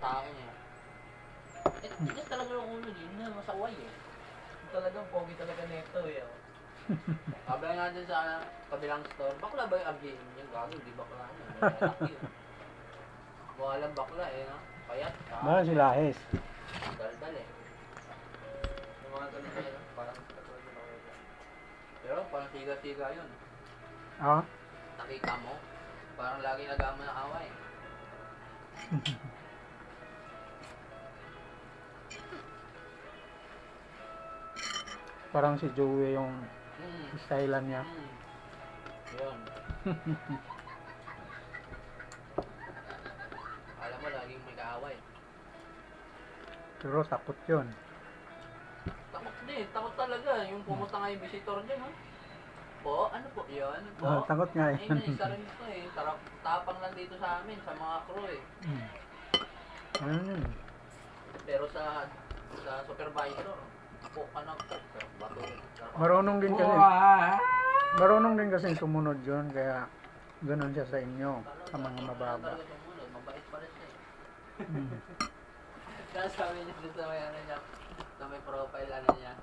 tao niya. Tigas talaga yung ulo din na masaway eh. Talagang pogi talaga nito eh. Sabi nga din sa kabilang store, bakla ba yung abgin niya? Gago, di bakla niya. Malaki yun. Mukha lang bakla eh, no? Payat. Ba si Lahes? Daldal eh. Yung mga ganun talaga, parang katulad yun ako yun. Pero parang siga-siga yun. Ah? Nakita mo, parang lagi nag-aama ng away. Parang si Joey yung Hmm. style niya. Yun. Alam mo, laging may kaaway. Pero takot yun. Takot din, takot talaga. Yung pumunta nga yung visitor dyan, ha? Po, ano po yun? Po? Ah, takot nga eh. Ay, isa rin ito eh. Tapang lang dito sa amin, sa mga crew eh. Ano yun? Pero sa supervisor, po ka na po. Pero bato. Marunong din kasi. Marunong din kasi sumunod yun. Kaya ganun siya sa inyo. Sa mga mababa. Mabait pa rin siya eh. Mm. Kaya sabi niya sa may ano niya, sa may profile ano niya,